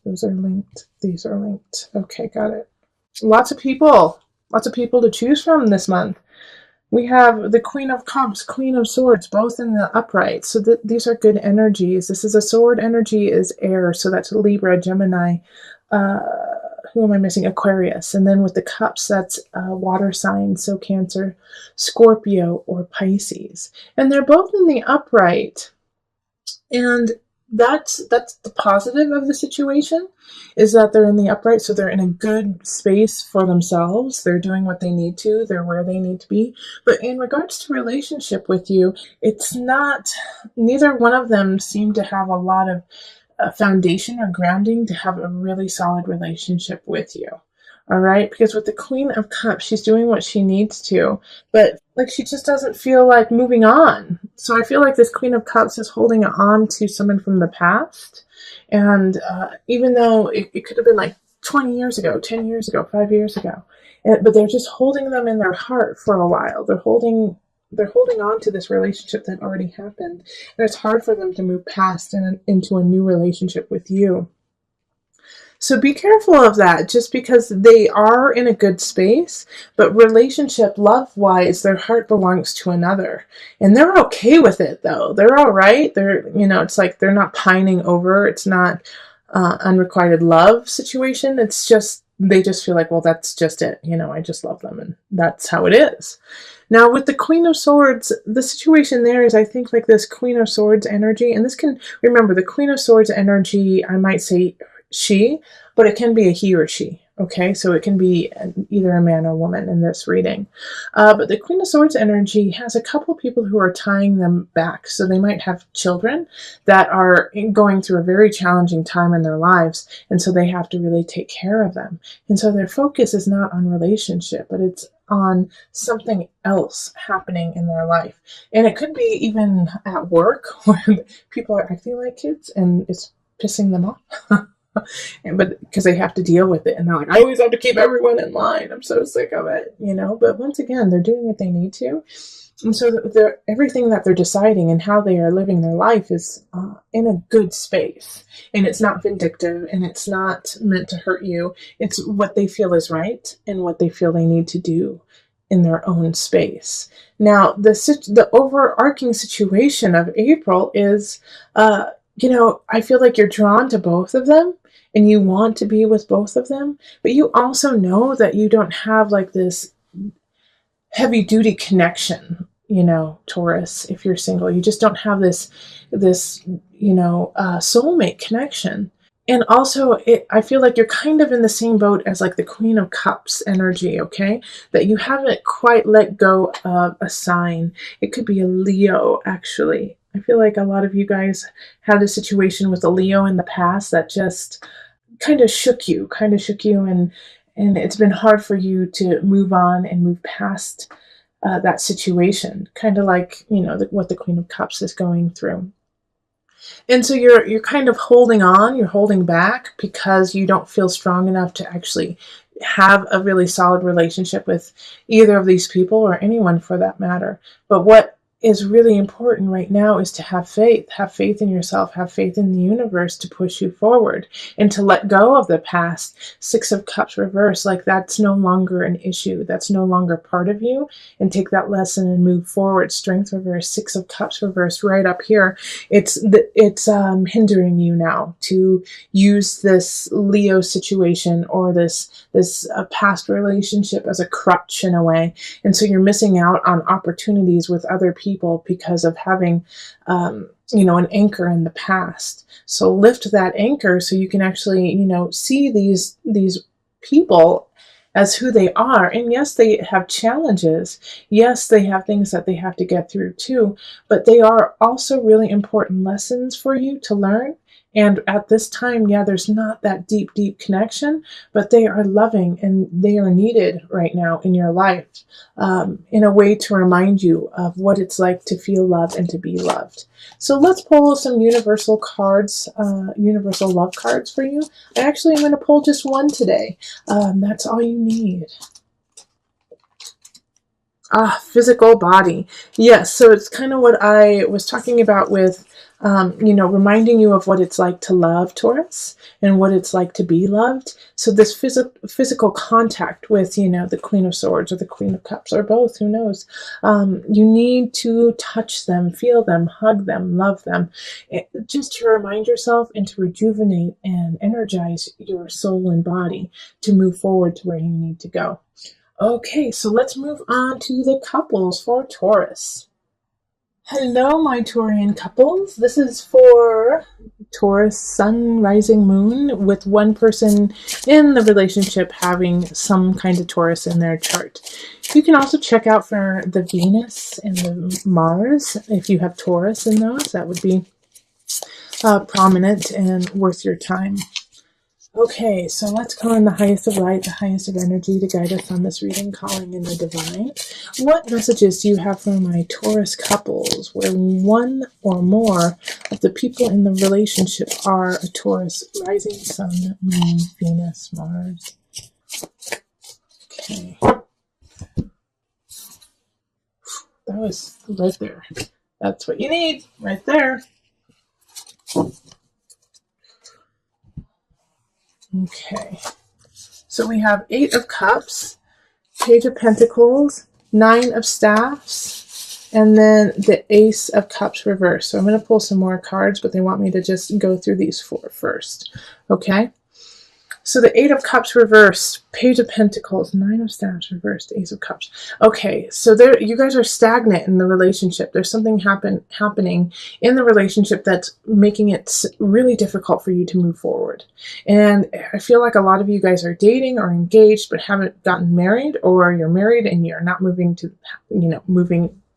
Those are linked. These are linked. Okay, got it. Lots of people. Lots of people to choose from this month. We have the Queen of Cups, Queen of Swords, both in the upright. So these are good energies. This is a sword energy is air. So that's Libra, Gemini. Who am I missing? Aquarius. And then with the cups, that's water signs. So Cancer, Scorpio, or Pisces. And they're both in the upright. And that's the positive of the situation, is that they're in the upright, so they're in a good space for themselves. They're doing what they need to. They're where they need to be. But in regards to relationship with you, it's not, neither one of them seem to have a lot of foundation or grounding to have a really solid relationship with you. All right, because with the Queen of Cups, she's doing what she needs to, but like she just doesn't feel like moving on. So I feel like this Queen of Cups is holding on to someone from the past, and even though it could have been like 20 years ago, 10 years ago, 5 years ago, but they're just holding them in their heart for a while. They're holding on to this relationship that already happened, and it's hard for them to move past and into a new relationship with you. So be careful of that, just because they are in a good space, but relationship, love-wise, their heart belongs to another. And they're okay with it, though. They're all right. They're, it's like they're not pining over. It's not unrequited love situation. It's just, they just feel like, well, that's just it. I just love them, and that's how it is. Now, with the Queen of Swords, the situation there is, I think, like this Queen of Swords energy, and this can, remember, the Queen of Swords energy, I might say she, but it can be a he or she. Okay, so it can be either a man or woman in this reading. But the Queen of Swords energy has a couple people who are tying them back. So they might have children that are going through a very challenging time in their lives, and so they have to really take care of them. And so their focus is not on relationship, but it's on something else happening in their life. And it could be even at work where people are acting like kids and it's pissing them off. But because they have to deal with it, and they're like, I always have to keep everyone in line. I'm so sick of it, But once again, they're doing what they need to, and so everything that they're deciding and how they are living their life is in a good space, and it's not vindictive, and it's not meant to hurt you. It's what they feel is right and what they feel they need to do in their own space. Now, the overarching situation of April is, I feel like you're drawn to both of them, and you want to be with both of them, but you also know that you don't have like this heavy duty connection, Taurus. If you're single, you just don't have this soulmate connection. And also, I feel like you're kind of in the same boat as like the Queen of Cups energy, okay? That you haven't quite let go of a sign. It could be a Leo, actually. I feel like a lot of you guys had a situation with a Leo in the past that just kind of shook you, and it's been hard for you to move on and move past that situation, kind of like, what the Queen of Cups is going through. And so you're kind of holding on, you're holding back because you don't feel strong enough to actually have a really solid relationship with either of these people, or anyone for that matter. But what is really important right now is to have faith in yourself, have faith in the universe to push you forward, and to let go of the past. Six of Cups reverse, like that's no longer an issue, that's no longer part of you, and take that lesson and move forward. Strength reverse, Six of Cups reverse right up here. It's hindering you now to use this Leo situation or this past relationship as a crutch in a way, and so you're missing out on opportunities with other people because of having an anchor in the past. So lift that anchor so you can actually see these people as who they are. And yes, they have challenges. Yes, they have things that they have to get through too, but they are also really important lessons for you to learn. And at this time, there's not that deep connection, but they are loving and they are needed right now in your life, in a way to remind you of what it's like to feel loved and to be loved. So let's pull some universal cards, universal love cards for you. I actually am going to pull just one today. That's all you need. Physical body. Yes, so it's kind of what I was talking about with, reminding you of what it's like to love, Taurus, and what it's like to be loved. So this physical contact with, the Queen of Swords or the Queen of Cups or both, who knows? You need to touch them, feel them, hug them, love them, just to remind yourself and to rejuvenate and energize your soul and body to move forward to where you need to go. Okay, so let's move on to the couples for Taurus. Hello, my Taurian couples. This is for Taurus Sun, Rising, Moon, with one person in the relationship having some kind of Taurus in their chart. You can also check out for the Venus and the Mars. If you have Taurus in those, that would be prominent and worth your time. Okay, so let's call in the highest of light, the highest of energy to guide us on this reading, calling in the divine. What messages do you have for my Taurus couples where one or more of the people in the relationship are a Taurus, rising, sun, moon, Venus, Mars? Okay. That was right there. That's what you need, right there. Okay, so we have 8 of Cups, Page of Pentacles, 9 of Staffs, and then the Ace of Cups reversed. So I'm going to pull some more cards, but they want me to just go through these 4 first. Okay, so the 8 of Cups reversed, Page of Pentacles, 9 of Staffs reversed, Ace of Cups. Okay, so there, you guys are stagnant in the relationship. There's something happening in the relationship that's making it really difficult for you to move forward. And I feel like a lot of you guys are dating or engaged but haven't gotten married, or you're married and you're not moving to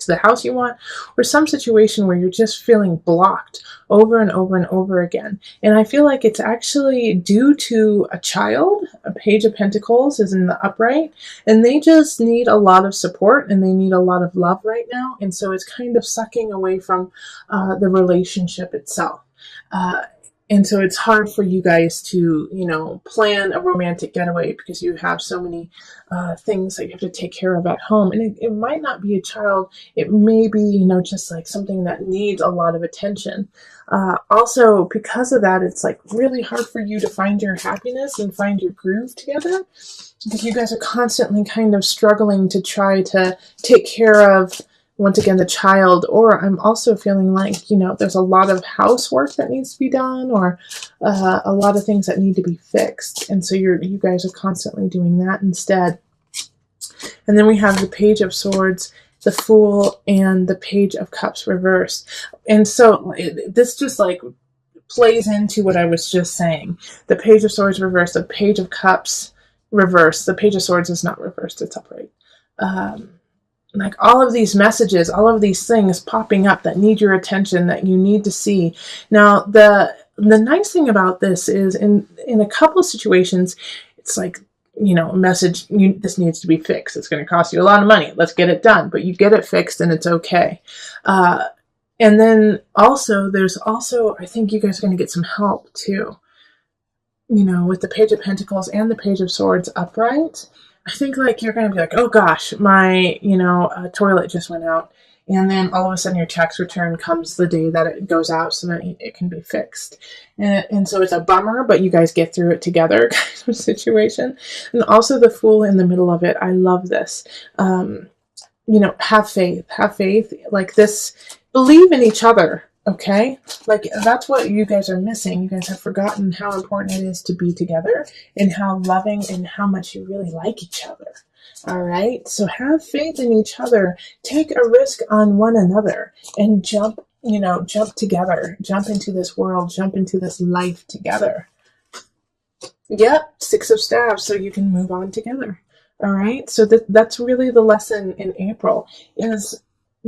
the house you want, or some situation where you're just feeling blocked over and over and over again. And I feel like it's actually due to a child. A Page of Pentacles is in the upright, and they just need a lot of support and they need a lot of love right now. And so it's kind of sucking away from the relationship itself. And so it's hard for you guys to, plan a romantic getaway because you have so many things that you have to take care of at home. And it might not be a child. It may be, just like something that needs a lot of attention. Also, because of that, it's like really hard for you to find your happiness and find your groove together, because you guys are constantly kind of struggling to try to take care of, once again, the child. Or I'm also feeling like, there's a lot of housework that needs to be done, or a lot of things that need to be fixed. And so you guys are constantly doing that instead. And then we have the Page of Swords, the Fool, and the Page of Cups reversed. And so this just like plays into what I was just saying. The Page of Swords reversed, the Page of Cups reversed. The Page of Swords is not reversed, it's upright. Like all of these messages, all of these things popping up that need your attention, that you need to see. Now, the nice thing about this is in a couple of situations, it's like, a message, this needs to be fixed. It's going to cost you a lot of money. Let's get it done. But you get it fixed and it's okay. And then also, I think you guys are going to get some help too. With the Page of Pentacles and the Page of Swords upright. I think like you're going to be like, oh gosh, my, toilet just went out. And then all of a sudden your tax return comes the day that it goes out so that it can be fixed. And so it's a bummer, but you guys get through it together kind of situation. And also the Fool in the middle of it. I love this. Have faith like this. Believe in each other. Okay, like that's what you guys are missing. You guys have forgotten how important it is to be together and how loving and how much you really like each other. All right, so have faith in each other. Take a risk on one another and jump together. Jump into this world, jump into this life together. Yep, 6 of Staffs, so you can move on together. All right, so that's really the lesson in April is,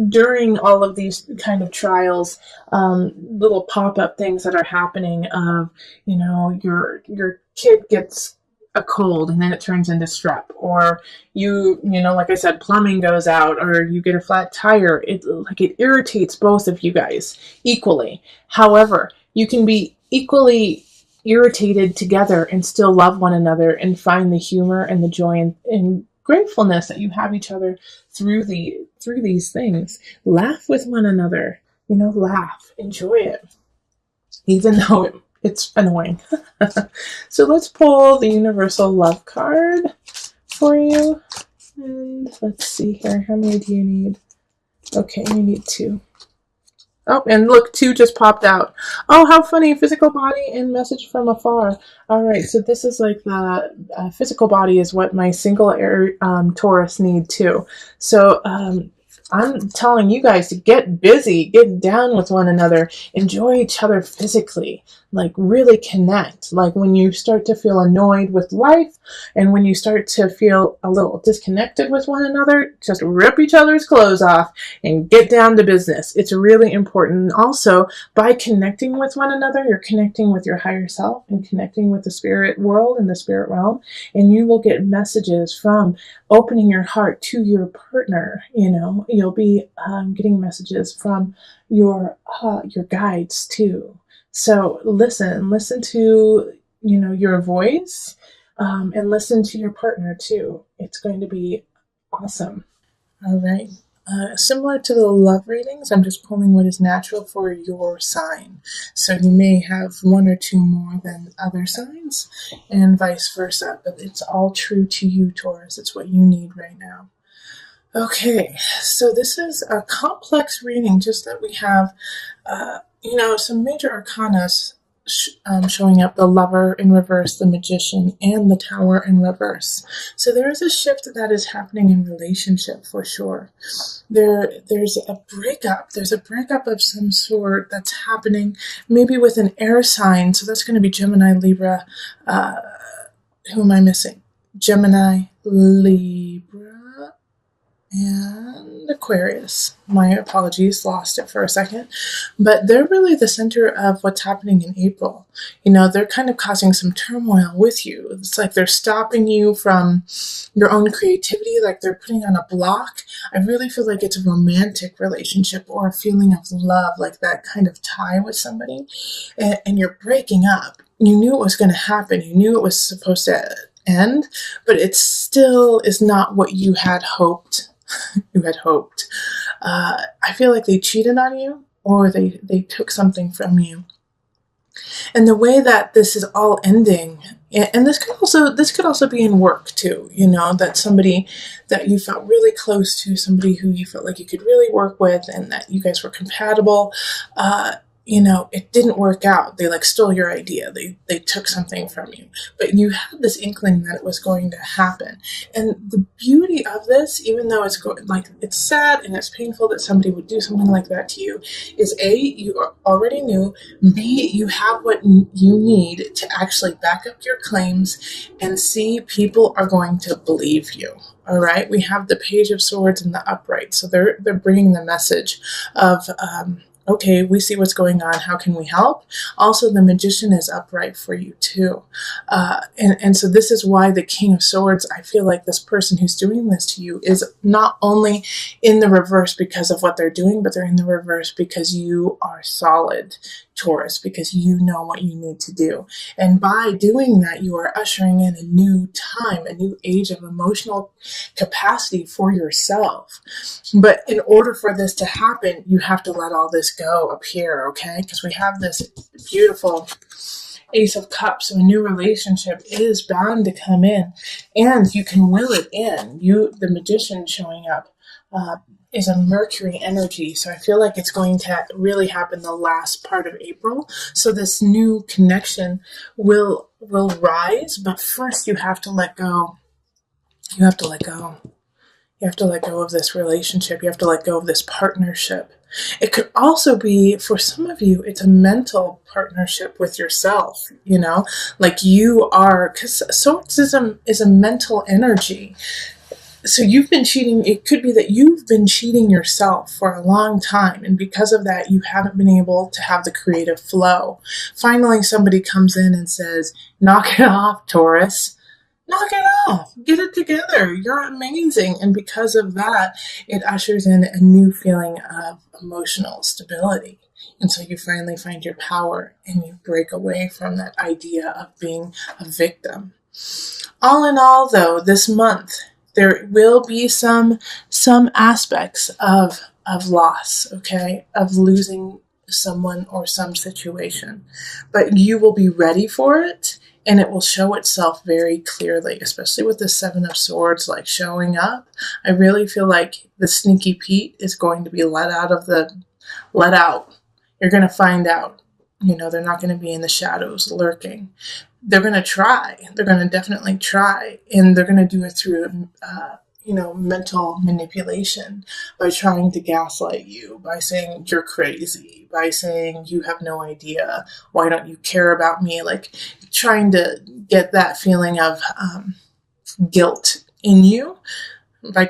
during all of these kind of trials, little pop-up things that are happening of, your kid gets a cold and then it turns into strep, or like I said, plumbing goes out, or you get a flat tire. It irritates both of you guys equally. However, you can be equally irritated together and still love one another and find the humor and the joy and gratefulness that you have each other through these things. Laugh with one another. Laugh, enjoy it, even though it's annoying. So let's pull the universal love card for you. And let's see here. How many do you need? Okay, you need 2. Oh, and look, 2 just popped out. Oh, how funny. Physical body and message from afar. All right, so this is like the physical body is what my single air Taurus need too. So I'm telling you guys to get busy, get down with one another, enjoy each other physically, like really connect. Like when you start to feel annoyed with life and when you start to feel a little disconnected with one another, just rip each other's clothes off and get down to business. It's really important. Also, by connecting with one another, you're connecting with your higher self and connecting with the spirit world and the spirit realm, and you will get messages from opening your heart to your partner. You'll be getting messages from your guides too. So listen to your voice, and listen to your partner too. It's going to be awesome. All right. Similar to the love readings, I'm just pulling what is natural for your sign. So you may have 1 or 2 more than other signs and vice versa, but it's all true to you, Taurus. It's what you need right now. Okay, so this is a complex reading, just that we have, some major arcana showing up: the Lover in reverse, the Magician, and the Tower in reverse. So there is a shift that is happening in relationship for sure. There's a breakup. There's a breakup of some sort that's happening, maybe with an air sign. So that's going to be Gemini, Libra. Who am I missing? Gemini, Libra, and Aquarius. My apologies, lost it for a second. But they're really the center of what's happening in April. They're kind of causing some turmoil with you. It's like they're stopping you from your own creativity, like they're putting on a block. I really feel like it's a romantic relationship or a feeling of love, like that kind of tie with somebody, and you're breaking up. You knew it was going to happen. You knew it was supposed to end, but it still is not what you had hoped. I feel like they cheated on you, or they took something from you. And the way that this is all ending, and this could also be in work too, that somebody that you felt really close to, somebody who you felt like you could really work with and that you guys were compatible, it didn't work out. They stole your idea. They took something from you, but you had this inkling that it was going to happen. And the beauty of this, even though it's sad and it's painful that somebody would do something like that to you, is A, you already knew, B, you have what you need to actually back up your claims, and C, people are going to believe you. All right. We have the Page of Swords in the upright. So they're bringing the message of, okay, we see what's going on. How can we help? Also, the Magician is upright for you too. And so this is why the King of Swords, I feel like this person who's doing this to you is not only in the reverse because of what they're doing, but they're in the reverse because you are solid, Taurus, because you know what you need to do. And by doing that, you are ushering in a new time, a new age of emotional capacity for yourself. But in order for this to happen, you have to let all this go up here, okay? Because we have this beautiful Ace of Cups, so a new relationship is bound to come in, and you can will it in. The Magician showing up is a Mercury energy, so I feel like it's going to really happen the last part of April. So this new connection will rise, but first you have to let go. You have to let go. You have to let go of this relationship. You have to let go of this partnership. It could also be, for some of you, it's a mental partnership with yourself, like you are, because Swords is a mental energy. So you've been cheating. It could be that you've been cheating yourself for a long time, and because of that, you haven't been able to have the creative flow. Finally, somebody comes in and says, knock it off, Taurus. Knock it off. Get it together. You're amazing. And because of that, it ushers in a new feeling of emotional stability. And so you finally find your power and you break away from that idea of being a victim. All in all, though, this month, There will be some aspects of loss, okay, of losing someone or some situation, but you will be ready for it, and it will show itself very clearly, especially with the Seven of Swords, like showing up. I really feel like the Sneaky Pete is going to be let out. You're going to find out. You know, they're not going to be in the shadows lurking. They're going to try. They're going to definitely try, and they're going to do it through, mental manipulation, by trying to gaslight you, by saying you're crazy, by saying you have no idea, why don't you care about me, like trying to get that feeling of guilt in you by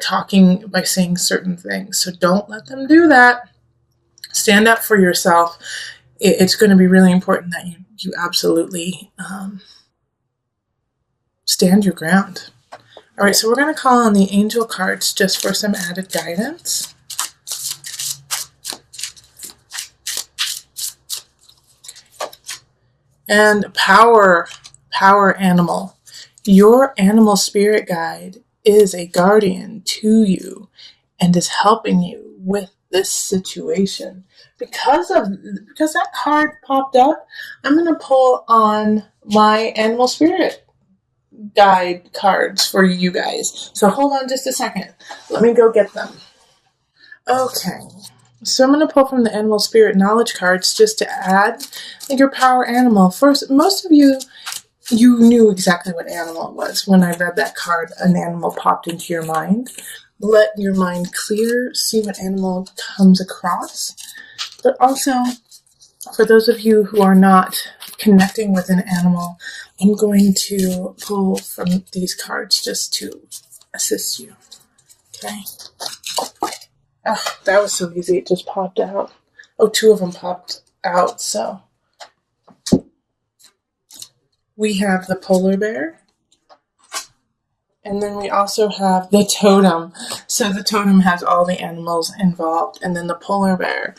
saying certain things. So don't let them do that. Stand up for yourself. It's going to be really important that you absolutely stand your ground. All right, so we're going to call on the angel cards just for some added guidance. And power animal. Your animal spirit guide is a guardian to you and is helping you with this situation. Because that card popped up, I'm going to pull on my animal spirit guide cards for you guys. So hold on just a second. Let me go get them. Okay. So I'm going to pull from the animal spirit knowledge cards just to add your power animal. First, most of you knew exactly what animal it was. When I read that card, an animal popped into your mind. Let your mind clear, see what animal comes across. But also, for those of you who are not connecting with an animal, I'm going to pull from these cards just to assist you. Okay? Oh, that was so easy. It just popped out. Oh, two of them popped out, so. We have the polar bear. And then we also have the totem. So the totem has all the animals involved. And then the polar bear.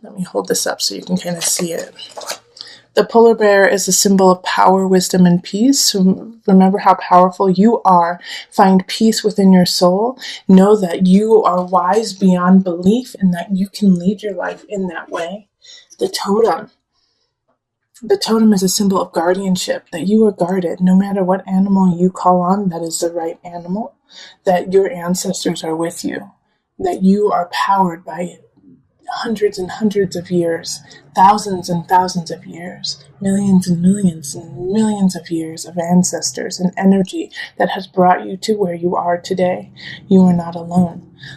Let me hold this up so you can kind of see it. The polar bear is a symbol of power, wisdom, and peace. So remember how powerful you are. Find peace within your soul. Know that you are wise beyond belief and that you can lead your life in that way. The totem. The totem is a symbol of guardianship, that you are guarded. No matter what animal you call on, that is the right animal. That your ancestors are with you. That you are powered by hundreds and hundreds of years, thousands and thousands of years, millions and millions and millions of years of ancestors and energy that has brought you to where you are today. You are not alone.